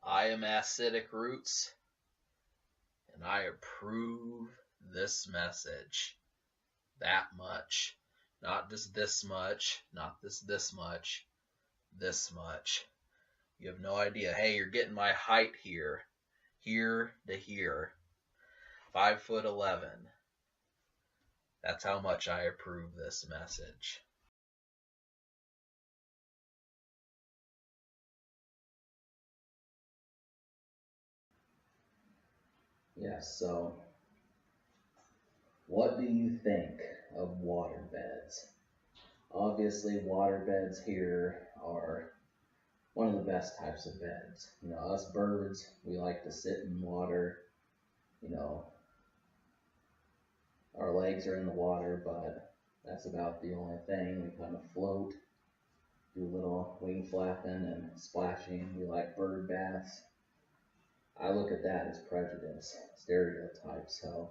I am Acidic Roots, and I approve this message. That much. Not just this much, not this much, this much. You have no idea. Hey, you're getting my height here. Here to here. 5'11". That's how much I approve this message. Yes, so what do you think of water beds? Obviously, water beds here are one of the best types of beds. You know, us birds, we like to sit in water. You know, our legs are in the water, but that's about the only thing. We kind of float, do a little wing flapping and splashing. We like bird baths. I look at that as prejudice, stereotype, so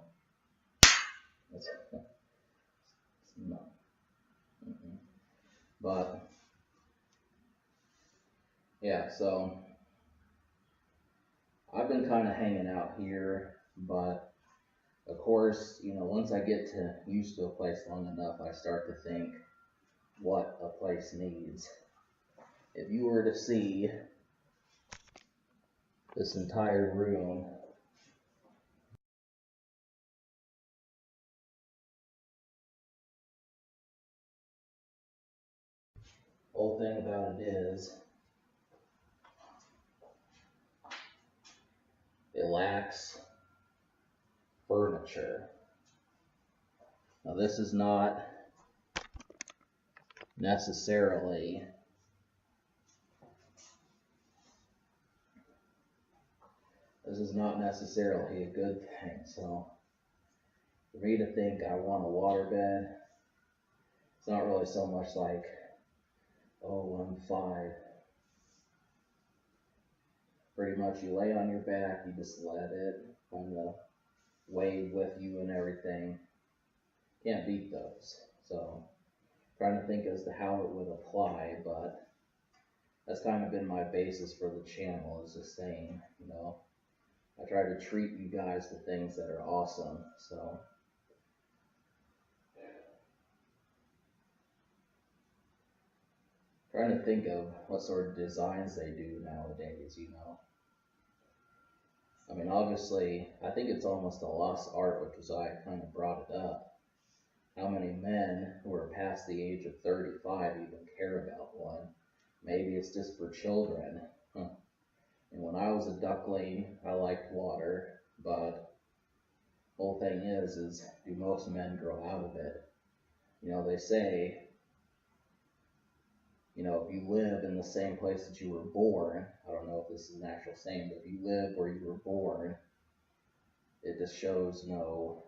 it's no. But yeah, so I've been kind of hanging out here, but of course, you know, once I get used to a place long enough, I start to think what a place needs. If you were to see this entire room, whole thing about it is it lacks furniture. Now this is not necessarily a good thing. So for me to think I want a water bed, it's not really so much like, oh, I'm 5. Pretty much you lay on your back, you just let it kind of wave with you and everything. Can't beat those. So trying to think as to how it would apply, but that's kind of been my basis for the channel, is just saying, you know, I try to treat you guys to things that are awesome. So trying to think of what sort of designs they do nowadays, you know. I mean, obviously, I think it's almost a lost art, which is why I kind of brought it up. How many men who are past the age of 35 even care about one? Maybe it's just for children. And when I was a duckling, I liked water, but the whole thing is do most men grow out of it? You know, they say, you know, if you live in the same place that you were born, I don't know if this is an actual saying, but if you live where you were born, it just shows no,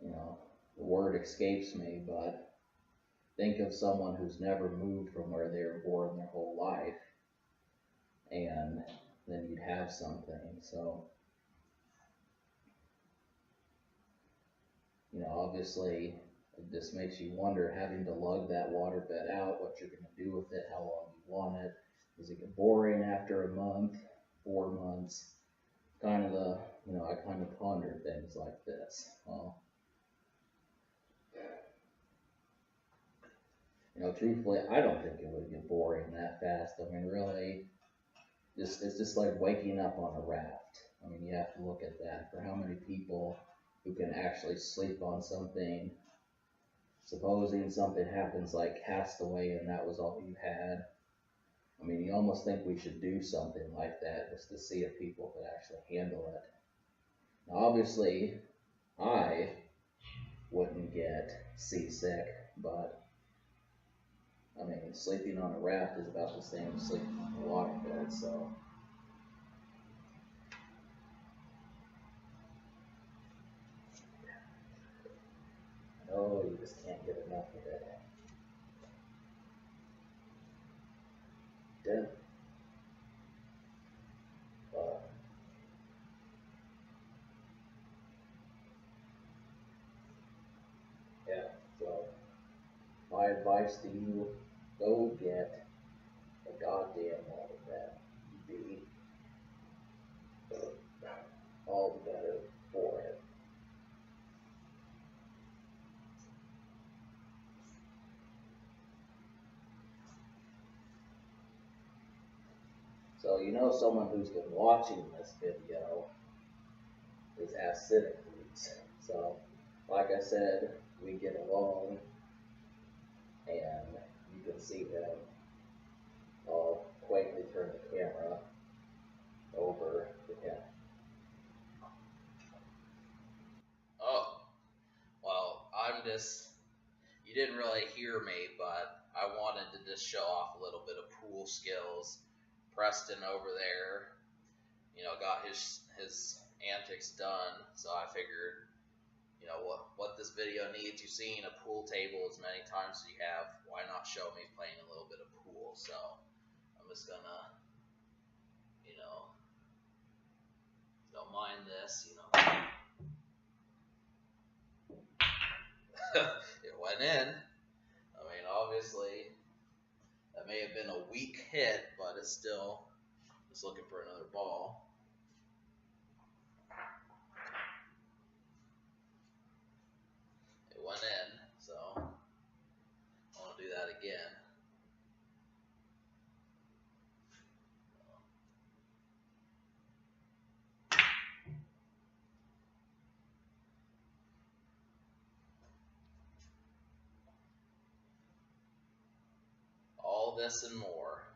you know, the word escapes me, but think of someone who's never moved from where they were born their whole life, and then you'd have something. So, you know, obviously, it just makes you wonder, having to lug that water bed out, what you're going to do with it, how long you want it. Does it get boring after a month, 4 months? Kind of you know, I kind of ponder things like this. Well, you know, truthfully, I don't think it would get boring that fast. I mean, really, it's just like waking up on a raft. I mean, you have to look at that. For how many people who can actually sleep on something, supposing something happens like Castaway and that was all you had. I mean, you almost think we should do something like that just to see if people could actually handle it. Now, obviously, I wouldn't get seasick, but I mean, sleeping on a raft is about the same as sleeping on a water bed, so. Oh, you just can't get enough of it. But yeah, so my advice to you, go get a goddamn well that be all the better for it. So someone who's been watching this video is acidic roots. So like I said, we get along, and you can see him. I'll quaintly turn the camera over to him. Oh, well, you didn't really hear me, but I wanted to just show off a little bit of pool skills. Preston over there, got his antics done, so I figured, what this video needs. You've seen a pool table as many times as you have. Why not show me playing a little bit of pool? So I'm just gonna, don't mind this, it went in. I mean, obviously, that may have been a weak hit, but it's still just looking for another ball. It went in, so I want to do that again. All this and more.